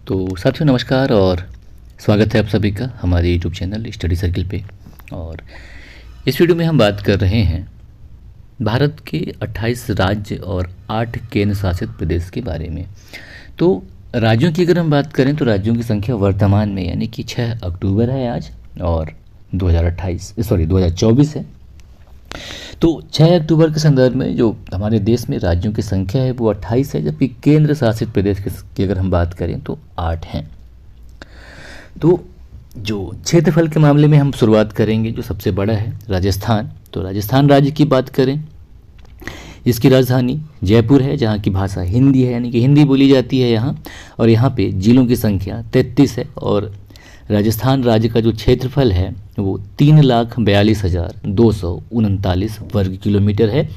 तो साथियों नमस्कार और स्वागत है आप सभी का हमारे यूट्यूब चैनल स्टडी सर्किल पे। और इस वीडियो में हम बात कर रहे हैं भारत के 28 राज्य और 8 केंद्र शासित प्रदेश के बारे में। तो राज्यों की अगर हम बात करें तो राज्यों की संख्या वर्तमान में यानी कि 6 अक्टूबर है आज और 2024 है। तो 6 अक्टूबर के संदर्भ में जो हमारे देश में राज्यों की संख्या है वो 28 है, जबकि केंद्र शासित प्रदेश की अगर हम बात करें तो 8 हैं। तो जो क्षेत्रफल के मामले में हम शुरुआत करेंगे, जो सबसे बड़ा है राजस्थान। तो राजस्थान राज्य की बात करें, इसकी राजधानी जयपुर है, जहाँ की भाषा हिंदी है यानी कि हिंदी बोली जाती है यहाँ। और यहाँ पे जिलों की संख्या 33 है और राजस्थान राज्य का जो क्षेत्रफल है वो 3,42,239 वर्ग किलोमीटर है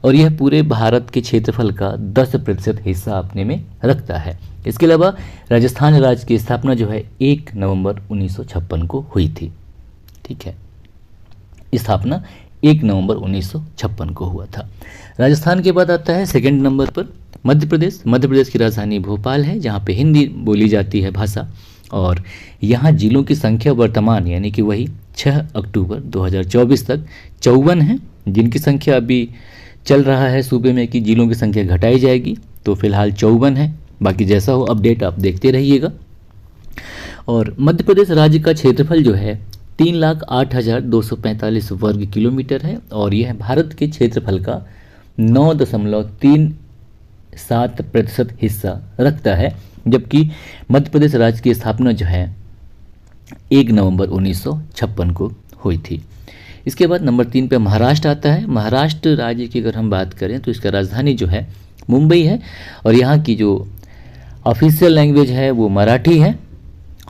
और यह पूरे भारत के क्षेत्रफल का 10% हिस्सा अपने में रखता है। इसके अलावा राजस्थान राज्य की स्थापना जो है 1 नवंबर 1956 को हुई थी। ठीक है, स्थापना 1 नवंबर 1956 को हुआ था। राजस्थान के बाद आता है सेकंड नंबर पर मध्य प्रदेश। मध्य प्रदेश की राजधानी भोपाल है, जहाँ पे हिंदी बोली जाती है भाषा। और यहाँ जिलों की संख्या वर्तमान यानी कि वही 6 अक्टूबर 2024 तक 54 है, जिनकी संख्या अभी चल रहा है सूबे में कि जिलों की संख्या घटाई जाएगी। तो फिलहाल 54 है, बाकी जैसा हो अपडेट आप देखते रहिएगा। और मध्य प्रदेश राज्य का क्षेत्रफल जो है 3,08,245 वर्ग किलोमीटर है और यह भारत के क्षेत्रफल का 9.37% हिस्सा रखता है, जबकि मध्य प्रदेश राज्य की स्थापना जो है 1 नवंबर 1956 को हुई थी। इसके बाद नंबर 3 पे महाराष्ट्र आता है। महाराष्ट्र राज्य की अगर हम बात करें तो इसका राजधानी जो है मुंबई है और यहाँ की जो ऑफिशियल लैंग्वेज है वो मराठी है।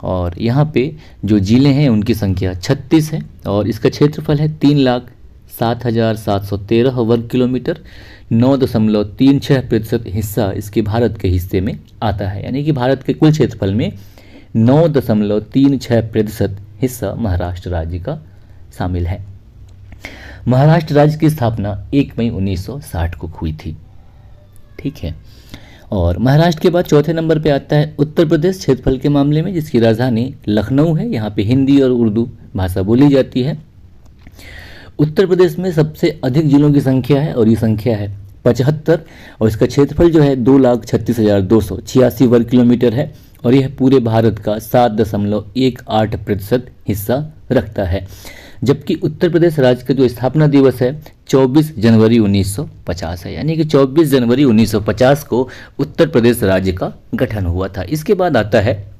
और यहाँ पे जो जिले हैं उनकी संख्या 36 है और इसका क्षेत्रफल है 3,07,713 वर्ग किलोमीटर। 9.36% हिस्सा इसके भारत के हिस्से में आता है, यानी कि भारत के कुल क्षेत्रफल में 9.36% हिस्सा महाराष्ट्र राज्य का शामिल है। महाराष्ट्र राज्य की स्थापना 1 मई 1960 को हुई थी। ठीक है, और महाराष्ट्र के बाद चौथे नंबर पे आता है उत्तर प्रदेश क्षेत्रफल के मामले में, जिसकी राजधानी लखनऊ है। यहाँ पे हिंदी और उर्दू भाषा बोली जाती है। उत्तर प्रदेश में सबसे अधिक जिलों की संख्या है और ये संख्या है 75 और इसका क्षेत्रफल जो है 2,36,286 वर्ग किलोमीटर है और यह पूरे भारत का 7.18% हिस्सा रखता है। जबकि उत्तर प्रदेश राज्य का जो स्थापना दिवस है 24 जनवरी 1950 है, यानी कि 24 जनवरी 1950 को उत्तर प्रदेश राज्य का गठन हुआ था। इसके बाद आता है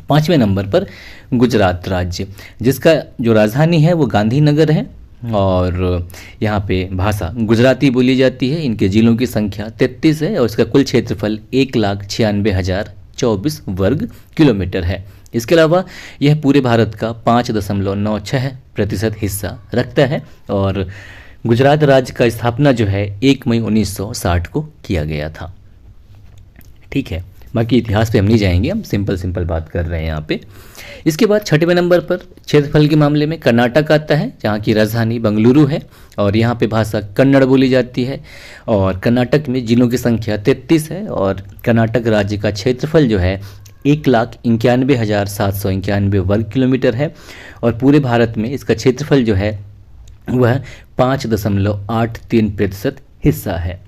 5वें नंबर पर गुजरात राज्य, जिसका जो राजधानी है वो गांधीनगर है और यहाँ पे भाषा गुजराती बोली जाती है। इनके जिलों की संख्या 33 है और इसका कुल क्षेत्रफल 1,96,024 वर्ग किलोमीटर है। इसके अलावा यह पूरे भारत का 5.96% हिस्सा रखता है और गुजरात राज्य का स्थापना जो है 1 मई 1960 को किया गया था। ठीक है, बाकी इतिहास पे हम नहीं जाएंगे, हम सिंपल बात कर रहे हैं यहाँ पे। इसके बाद 6वें नंबर पर क्षेत्रफल के मामले में कर्नाटक आता है, जहाँ की राजधानी बेंगलुरु है और यहाँ पे भाषा कन्नड़ बोली जाती है। और कर्नाटक में जिलों की संख्या 33 है और कर्नाटक राज्य का क्षेत्रफल जो है 1,91,791 वर्ग किलोमीटर है और पूरे भारत में इसका क्षेत्रफल जो है वह 5.83% हिस्सा है।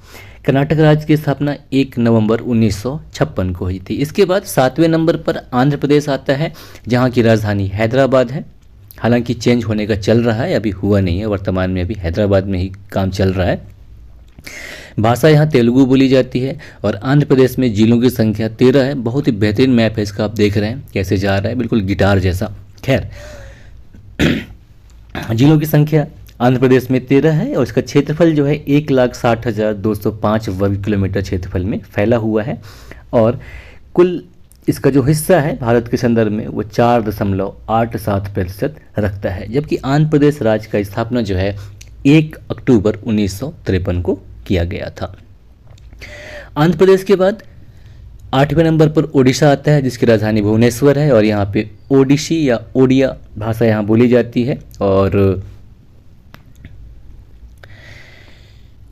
कर्नाटक राज्य की स्थापना 1 नवंबर 1956 को हुई थी। इसके बाद 7वें नंबर पर आंध्र प्रदेश आता है, जहाँ की राजधानी हैदराबाद है। हालांकि चेंज होने का चल रहा है, अभी हुआ नहीं है, वर्तमान में अभी हैदराबाद में ही काम चल रहा है। भाषा यहाँ तेलुगु बोली जाती है और आंध्र प्रदेश में जिलों की संख्या 13 है। बहुत ही बेहतरीन मैप है इसका, आप देख रहे हैं कैसे जा रहा है, बिल्कुल गिटार जैसा। खैर जिलों की संख्या आंध्र प्रदेश में 13 है और इसका क्षेत्रफल जो है 1,60,205 वर्ग किलोमीटर क्षेत्रफल में फैला हुआ है और कुल इसका जो हिस्सा है भारत के संदर्भ में वो 4.87% रखता है। जबकि आंध्र प्रदेश राज्य का स्थापना जो है 1 अक्टूबर 1953 को किया गया था। आंध्र प्रदेश के बाद 8वें नंबर पर ओडिशा आता है, जिसकी राजधानी भुवनेश्वर है और यहाँ पे ओडिशी या ओडिया भाषा यहाँ बोली जाती है। और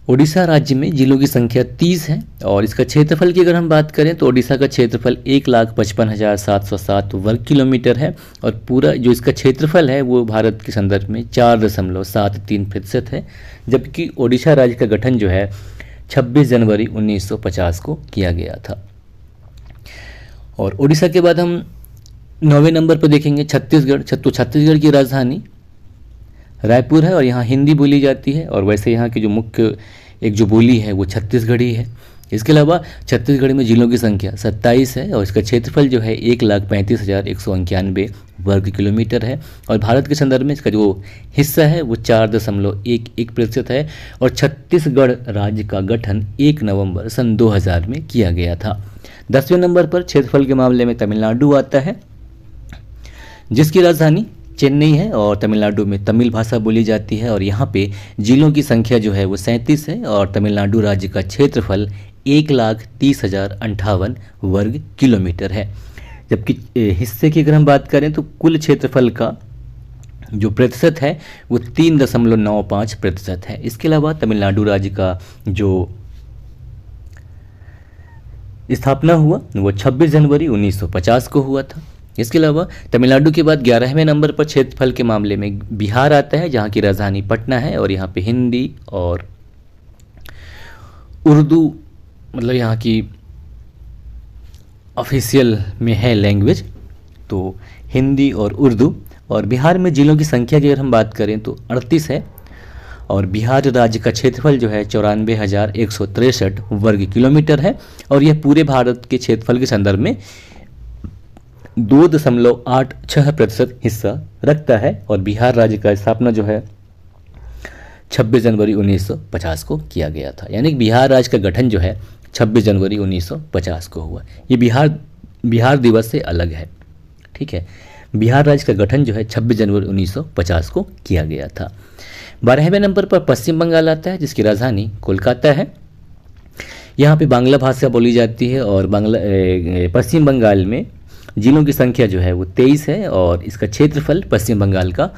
ओडिशा राज्य में जिलों की संख्या 30 है और इसका क्षेत्रफल की अगर हम बात करें तो ओडिशा का क्षेत्रफल 1,55,707 वर्ग किलोमीटर है और पूरा जो इसका क्षेत्रफल है वो भारत के संदर्भ में 4.73% है, जबकि ओडिशा राज्य का गठन जो है 26 जनवरी 1950 को किया गया था। और ओडिशा के बाद हम 9वें नंबर पर देखेंगे छत्तीसगढ़। तो छत्तीसगढ़ की राजधानी रायपुर है और यहाँ हिंदी बोली जाती है और वैसे यहाँ की जो मुख्य एक जो बोली है वो छत्तीसगढ़ी है। इसके अलावा छत्तीसगढ़ में जिलों की संख्या 27 है और इसका क्षेत्रफल जो है 1,35,191 वर्ग किलोमीटर है और भारत के संदर्भ में इसका जो हिस्सा है वो 4.11% है और छत्तीसगढ़ राज्य का गठन 1 नवंबर सन 2000 में किया गया था। 10वें नंबर पर क्षेत्रफल के मामले में तमिलनाडु आता है, जिसकी राजधानी चेन्नई है और तमिलनाडु में तमिल भाषा बोली जाती है और यहाँ पे जिलों की संख्या जो है वो 37 है और तमिलनाडु राज्य का क्षेत्रफल 1,30,058 वर्ग किलोमीटर है। जबकि हिस्से की अगर हम बात करें तो कुल क्षेत्रफल का जो प्रतिशत है वो 3.95% है। इसके अलावा तमिलनाडु राज्य का जो स्थापना हुआ वो 26 जनवरी 1950 को हुआ था। इसके अलावा तमिलनाडु के बाद 11वें नंबर पर क्षेत्रफल के मामले में बिहार आता है, जहाँ की राजधानी पटना है और यहाँ पे हिंदी और उर्दू मतलब यहाँ की ऑफिशियल में है लैंग्वेज, तो हिंदी और उर्दू। और बिहार में जिलों की संख्या की अगर हम बात करें तो 38 है और बिहार राज्य का क्षेत्रफल जो है 94,163 वर्ग किलोमीटर है और यह पूरे भारत के क्षेत्रफल के संदर्भ में 2.86% हिस्सा रखता है और बिहार राज्य का स्थापना जो है 26 जनवरी 1950 को किया गया था। यानी कि बिहार राज्य का गठन जो है 26 जनवरी 1950 को हुआ। ये बिहार दिवस से अलग है, ठीक है। बिहार राज्य का गठन जो है 26 जनवरी 1950 को किया गया था। 12वें नंबर पर पश्चिम बंगाल आता है, जिसकी राजधानी कोलकाता है। यहाँ पे बांग्ला भाषा बोली जाती है और पश्चिम बंगाल में जिलों की संख्या जो है वो 23 है और इसका क्षेत्रफल पश्चिम बंगाल का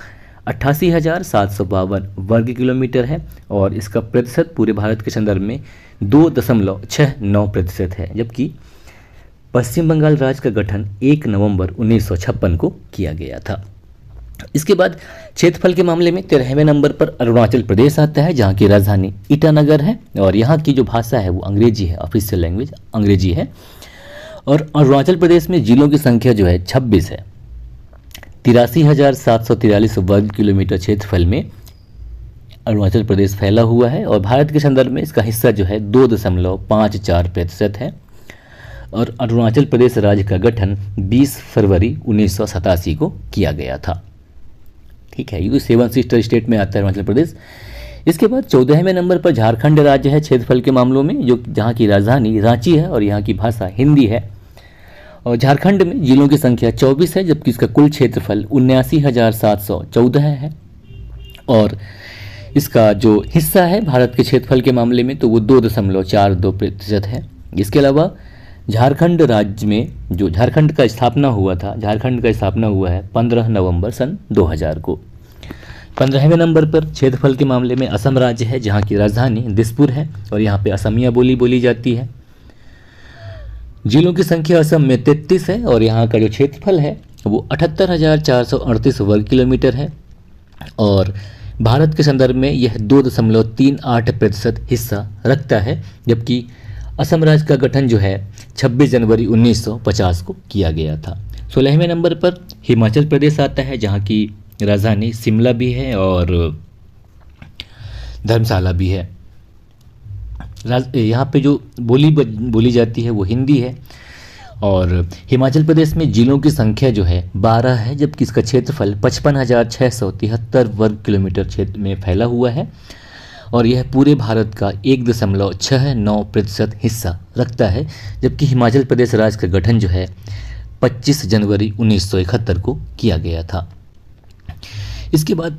88,752 वर्ग किलोमीटर है और इसका प्रतिशत पूरे भारत के संदर्भ में 2.69% है, जबकि पश्चिम बंगाल राज्य का गठन 1 नवंबर 1956 को किया गया था। इसके बाद क्षेत्रफल के मामले में 13वें नंबर पर अरुणाचल प्रदेश आता है, जहाँ की राजधानी ईटानगर है और यहाँ की जो भाषा है वो अंग्रेजी है, ऑफिशियल लैंग्वेज अंग्रेजी है। और अरुणाचल प्रदेश में जिलों की संख्या जो है 26 है। 83,743 वर्ग किलोमीटर क्षेत्रफल में अरुणाचल प्रदेश फैला हुआ है और भारत के संदर्भ में इसका हिस्सा जो है 2.54% है और अरुणाचल प्रदेश राज्य का गठन 20 फरवरी 1987 को किया गया था, ठीक है। ये 7 सिस्टर स्टेट में आता है अरुणाचल प्रदेश। इसके बाद 14वें नंबर पर झारखंड राज्य है क्षेत्रफल के मामलों में, जो जहाँ की राजधानी रांची है और यहाँ की भाषा हिंदी है और झारखंड में जिलों की संख्या 24 है, जबकि इसका कुल क्षेत्रफल 79,714 है और इसका जो हिस्सा है भारत के क्षेत्रफल के मामले में तो वो 2.42% है। इसके अलावा झारखंड राज्य में जो झारखंड का स्थापना हुआ है 15 नवंबर सन 2000 को। 15वें नंबर पर क्षेत्रफल के मामले में असम राज्य है, जहाँ की राजधानी दिसपुर है और यहाँ पे असमिया बोली जाती है। जिलों की संख्या असम में 33 है और यहाँ का जो क्षेत्रफल है वो 78,438 वर्ग किलोमीटर है और भारत के संदर्भ में यह 2.38% हिस्सा रखता है, जबकि असम राज्य का गठन जो है 26 जनवरी 1950 को किया गया था। 16वें नंबर पर हिमाचल प्रदेश आता है, जहाँ की राजधानी शिमला भी है और धर्मशाला भी है। यहाँ पे जो बोली जाती है वो हिंदी है और हिमाचल प्रदेश में जिलों की संख्या जो है 12 है, जबकि इसका क्षेत्रफल 55,673 वर्ग किलोमीटर क्षेत्र में फैला हुआ है और यह पूरे भारत का 1.69% हिस्सा रखता है, जबकि हिमाचल प्रदेश राज्य का गठन जो है 25 जनवरी 1971 को किया गया था। इसके बाद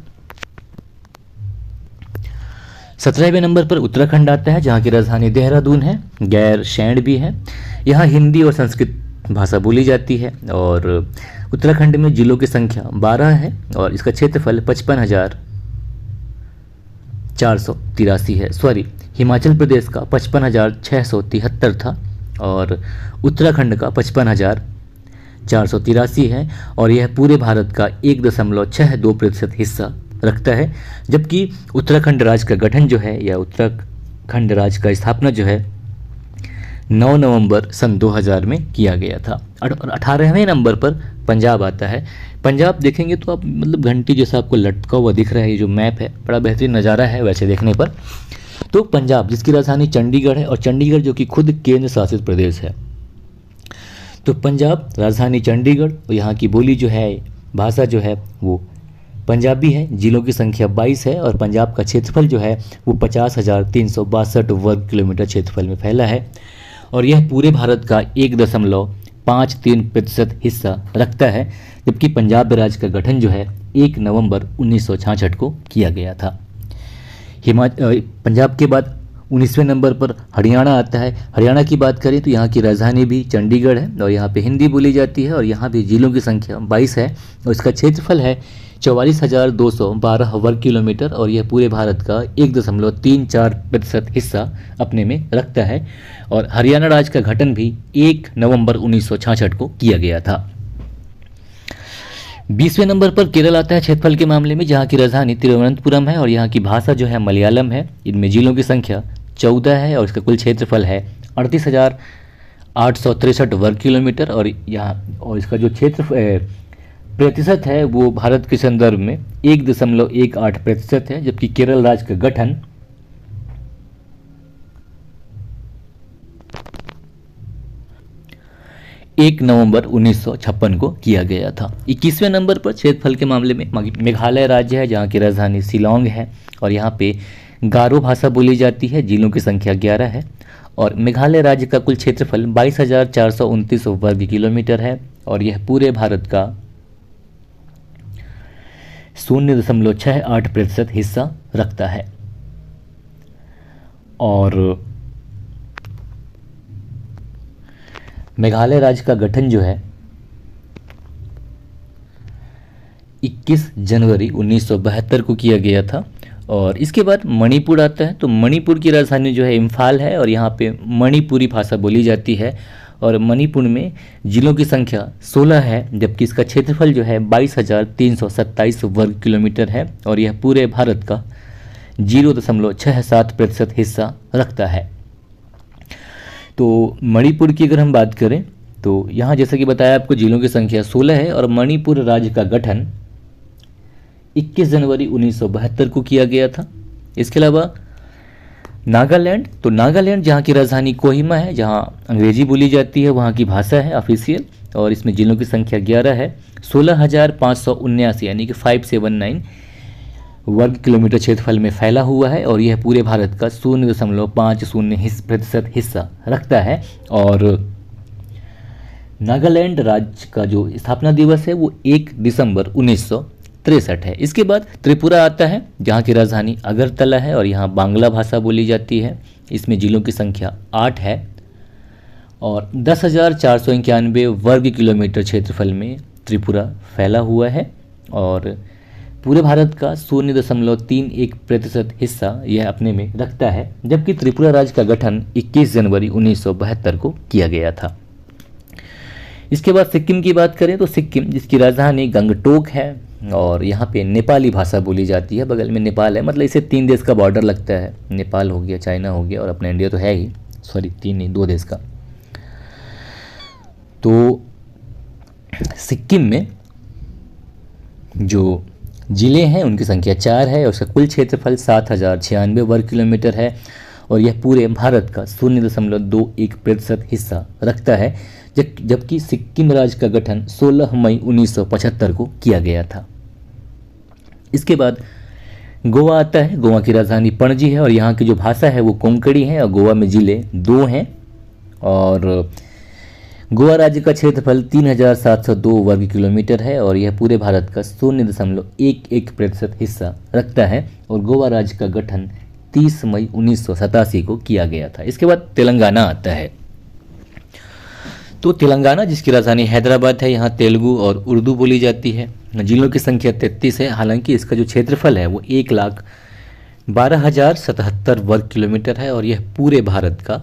17वें नंबर पर उत्तराखंड आता है, जहाँ की राजधानी देहरादून है, गैर शैंड भी है। यहाँ हिंदी और संस्कृत भाषा बोली जाती है और उत्तराखंड में जिलों की संख्या 12 है और इसका क्षेत्रफल 55,483 है। हिमाचल प्रदेश का 55,673 था और उत्तराखंड का 55,483 है और यह पूरे भारत का 1.62% हिस्सा रखता है। जबकि उत्तराखंड राज्य का गठन जो है या उत्तराखंड राज्य का स्थापना जो है 9 नवंबर सन 2000 में किया गया था। और 18वें नंबर पर पंजाब आता है। पंजाब देखेंगे तो आप मतलब घंटी जैसा आपको लटका हुआ दिख रहा है, ये जो मैप है बड़ा बेहतरीन नज़ारा है वैसे देखने पर। तो पंजाब जिसकी राजधानी चंडीगढ़ है और चंडीगढ़ जो कि खुद केंद्र शासित प्रदेश है। तो पंजाब राजधानी चंडीगढ़ और यहाँ की बोली जो है, भाषा जो है वो पंजाबी है। जिलों की संख्या 22 है और पंजाब का क्षेत्रफल जो है वो 50,362 वर्ग किलोमीटर क्षेत्रफल में फैला है और यह पूरे भारत का 1.53% हिस्सा रखता है। जबकि पंजाब राज्य का गठन जो है 1 नवंबर 1966 को किया गया था। पंजाब के बाद 19वें नंबर पर हरियाणा आता है। हरियाणा की बात करें तो यहाँ की राजधानी भी चंडीगढ़ है और यहाँ पे हिंदी बोली जाती है और यहाँ भी जिलों की संख्या 22 है और इसका क्षेत्रफल है 44,212 वर्ग किलोमीटर और यह पूरे भारत का 1.34% हिस्सा अपने में रखता है। और हरियाणा राज्य का गठन भी 1 नवंबर 1966 को किया गया था। 20वें नंबर पर केरल आता है क्षेत्रफल के मामले में, जहाँ की राजधानी तिरुवनंतपुरम है और यहाँ की भाषा जो है मलयालम है। इनमें जिलों की संख्या 14 है और इसका कुल क्षेत्रफल है 38,863 वर्ग किलोमीटर और इसका जो क्षेत्र प्रतिशत है वो भारत के संदर्भ में 1.18% है। जबकि केरल राज्य का गठन 1 नवंबर 1956 को किया गया था। 21वें नंबर पर क्षेत्रफल के मामले में मेघालय राज्य है, जहाँ की राजधानी शिलोंग है और यहाँ पे गारो भाषा बोली जाती है। जिलों की संख्या 11 है और मेघालय राज्य का कुल क्षेत्रफल 22,429 वर्ग किलोमीटर है और यह पूरे भारत का 0.68% हिस्सा रखता है। और मेघालय राज्य का गठन जो है 21 जनवरी 1972 को किया गया था। और इसके बाद मणिपुर आता है। तो मणिपुर की राजधानी जो है इम्फाल है और यहाँ पे मणिपुरी भाषा बोली जाती है और मणिपुर में जिलों की संख्या 16 है, जबकि इसका क्षेत्रफल जो है 22,327 वर्ग किलोमीटर है और यह पूरे भारत का 0.67% हिस्सा रखता है। तो मणिपुर की अगर हम बात करें तो यहाँ जैसा कि बताया आपको जिलों की संख्या 16 है और मणिपुर राज्य का गठन 21 जनवरी 1972 को किया गया था। इसके अलावा नागालैंड, तो नागालैंड जहाँ की राजधानी कोहिमा है, जहाँ अंग्रेजी बोली जाती है, वहाँ की भाषा है ऑफिशियल और इसमें जिलों की संख्या 11 है। 16,579 यानी कि 579 वर्ग किलोमीटर क्षेत्रफल में फैला हुआ है और यह पूरे भारत का 0.50% हिस्सा रखता है। और नागालैंड राज्य का जो स्थापना दिवस है वो 1 दिसंबर 1963 है। इसके बाद त्रिपुरा आता है, जहाँ की राजधानी अगरतला है और यहाँ बांग्ला भाषा बोली जाती है। इसमें जिलों की संख्या 8 है और 10,491 वर्ग किलोमीटर क्षेत्रफल में त्रिपुरा फैला हुआ है और पूरे भारत का 0.31% हिस्सा यह अपने में रखता है। जबकि त्रिपुरा राज्य का गठन 21 जनवरी 1972 को किया गया था। इसके बाद सिक्किम की बात करें तो सिक्किम जिसकी राजधानी गंगटोक है और यहाँ पे नेपाली भाषा बोली जाती है। बगल में नेपाल है, मतलब इसे 3 देश का बॉर्डर लगता है। नेपाल हो गया, चाइना हो गया और अपना इंडिया तो है ही, सॉरी 3 नहीं 2 देश का। तो सिक्किम में जो जिले हैं उनकी संख्या 4 है और उसका कुल क्षेत्रफल 7,096 वर्ग किलोमीटर है और यह पूरे भारत का 0.21% हिस्सा रखता है। जबकि सिक्किम राज्य का गठन 16 मई 1975 को किया गया था। इसके बाद गोवा आता है। गोवा की राजधानी पणजी है और यहाँ की जो भाषा है वो कोंकणी है और गोवा में जिले 2 हैं और गोवा राज्य का क्षेत्रफल 3,702 वर्ग किलोमीटर है और यह पूरे भारत का 0.11% हिस्सा रखता है और गोवा राज्य का गठन 30 मई 1987 को किया गया था। इसके बाद तेलंगाना आता है। तो तेलंगाना जिसकी राजधानी हैदराबाद है, यहाँ तेलुगु और उर्दू बोली जाती है। जिलों की संख्या 33 है। हालांकि इसका जो क्षेत्रफल है वो 12,077 वर्ग किलोमीटर है और यह पूरे भारत का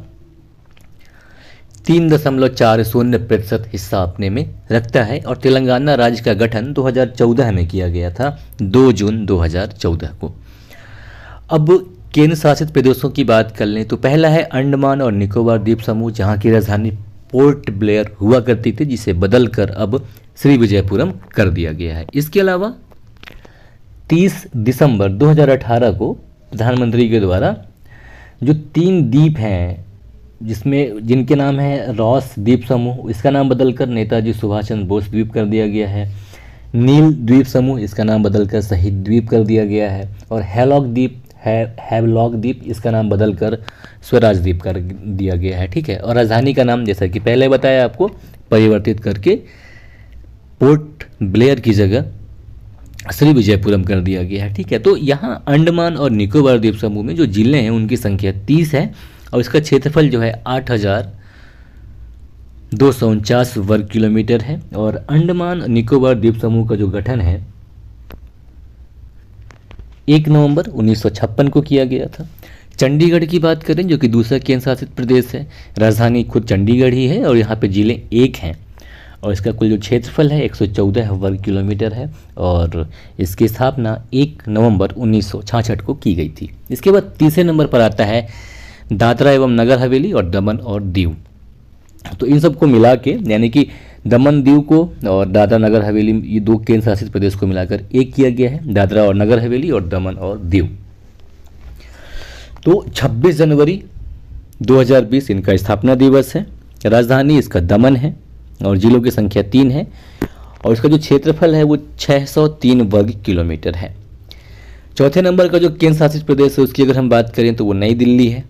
3.40% हिस्सा अपने में रखता है। और तेलंगाना राज्य का गठन 2014 में किया गया था, 2 जून 2014 को। अब केंद्र शासित प्रदेशों की बात कर लें तो पहला है अंडमान और निकोबार द्वीप समूह, जहां की राजधानी पोर्ट ब्लेयर हुआ करती थी, जिसे बदलकर अब श्री विजयपुरम कर दिया गया है। इसके अलावा 30 दिसंबर 2018 को प्रधानमंत्री के द्वारा जो 3 द्वीप हैं जिनके नाम है रॉस द्वीप समूह, इसका नाम बदलकर नेताजी सुभाष चंद्र बोस द्वीप कर दिया गया है। नील द्वीप समूह, इसका नाम बदलकर शहीद द्वीप कर दिया गया है। और हैवलॉक द्वीप, इसका नाम बदलकर स्वराज द्वीप कर दिया गया है। ठीक है, और राजधानी का नाम जैसा कि पहले बताया आपको परिवर्तित करके पोर्ट ब्लेयर की जगह श्री विजयपुरम कर दिया गया है। ठीक है, तो यहाँ अंडमान और निकोबार द्वीप समूह में जो जिले हैं उनकी संख्या 30 है और इसका क्षेत्रफल जो है 8,249 वर्ग किलोमीटर है। और अंडमान निकोबार द्वीप समूह का जो गठन है 1 नवंबर 1956 को किया गया था। चंडीगढ़ की बात करें जो कि दूसरा केंद्र शासित प्रदेश है, राजधानी खुद चंडीगढ़ ही है और यहाँ पे जिले 1 हैं और इसका कुल जो क्षेत्रफल है 114 वर्ग किलोमीटर है और इसकी स्थापना 1 नवंबर 1966 को की गई थी। इसके बाद तीसरे नंबर पर आता है दादरा एवं नगर हवेली और दमन और दीव। तो इन सबको मिला के यानी कि दमन दीव को और दादरा नगर हवेली, ये 2 केंद्र शासित प्रदेश को मिलाकर एक किया गया है, दादरा और नगर हवेली और दमन और दीव। तो 26 जनवरी 2020 इनका स्थापना दिवस है। राजधानी इसका दमन है और जिलों की संख्या 3 है और इसका जो क्षेत्रफल है वो 603 वर्ग किलोमीटर है। चौथे नंबर का जो केंद्र शासित प्रदेश है उसकी अगर हम बात करें तो वो नई दिल्ली है।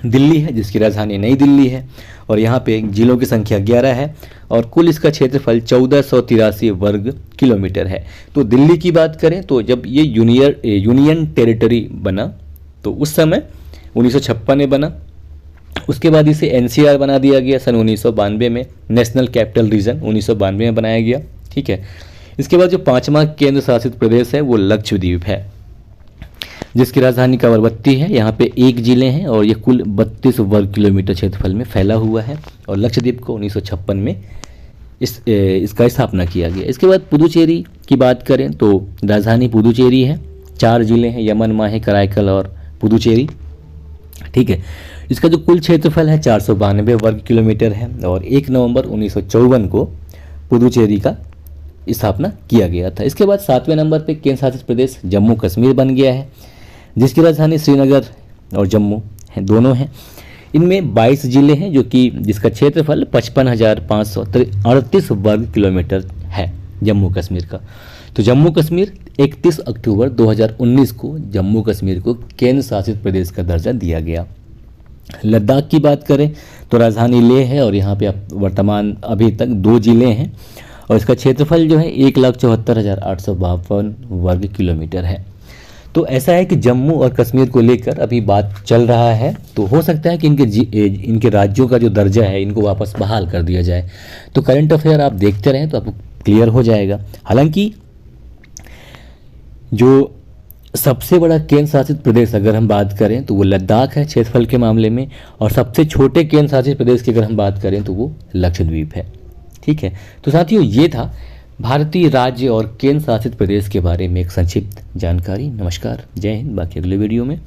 जिसकी राजधानी नई दिल्ली है और यहाँ पे जिलों की संख्या 11 है और कुल इसका क्षेत्रफल 1483 वर्ग किलोमीटर है। तो दिल्ली की बात करें तो जब ये यूनियन टेरिटरी बना तो उस समय 1956 में बना, उसके बाद इसे एनसीआर बना दिया गया सन 1992 में, नेशनल कैपिटल रीजन 1992 में बनाया गया। ठीक है, इसके बाद जो 5वां केंद्र शासित प्रदेश है वो लक्षद्वीप है, जिसकी राजधानी कवरवत्ती है। यहाँ पे 1 जिले हैं और ये कुल 32 वर्ग किलोमीटर क्षेत्रफल में फैला हुआ है और लक्षद्वीप को 1956 में इसका स्थापना किया गया। इसके बाद पुदुचेरी की बात करें तो राजधानी पुदुचेरी है, 4 जिले हैं, यमन, माहे, कराईकल और पुदुचेरी। ठीक है, इसका जो कुल क्षेत्रफल है 492 वर्ग किलोमीटर है और 1 नवंबर 1954 को पुदुचेरी का स्थापना किया गया था। इसके बाद 7वें नंबर पे केंद्र शासित प्रदेश जम्मू कश्मीर बन गया है, जिसकी राजधानी श्रीनगर और जम्मू है, दोनों हैं। इनमें 22 जिले हैं जिसका क्षेत्रफल 55,538 वर्ग किलोमीटर है जम्मू कश्मीर का। तो जम्मू कश्मीर 31 अक्टूबर 2019 को जम्मू कश्मीर को केंद्र शासित प्रदेश का दर्जा दिया गया। लद्दाख की बात करें तो राजधानी लेह है और यहाँ पे वर्तमान अभी तक 2 जिले हैं और इसका क्षेत्रफल जो है 1,74,852 वर्ग किलोमीटर है। तो ऐसा है कि जम्मू और कश्मीर को लेकर अभी बात चल रहा है, तो हो सकता है कि इनके राज्यों का जो दर्जा है इनको वापस बहाल कर दिया जाए। तो करंट अफेयर आप देखते रहें तो आपको क्लियर हो जाएगा। हालांकि जो सबसे बड़ा केंद्र शासित प्रदेश अगर हम बात करें तो वो लद्दाख है क्षेत्रफल के मामले में, और सबसे छोटे केंद्र शासित प्रदेश की अगर हम बात करें तो वो लक्षद्वीप है। ठीक है, तो साथियों ये था भारतीय राज्य और केंद्र शासित प्रदेश के बारे में एक संक्षिप्त जानकारी। नमस्कार, जय हिंद। बाकी अगले वीडियो में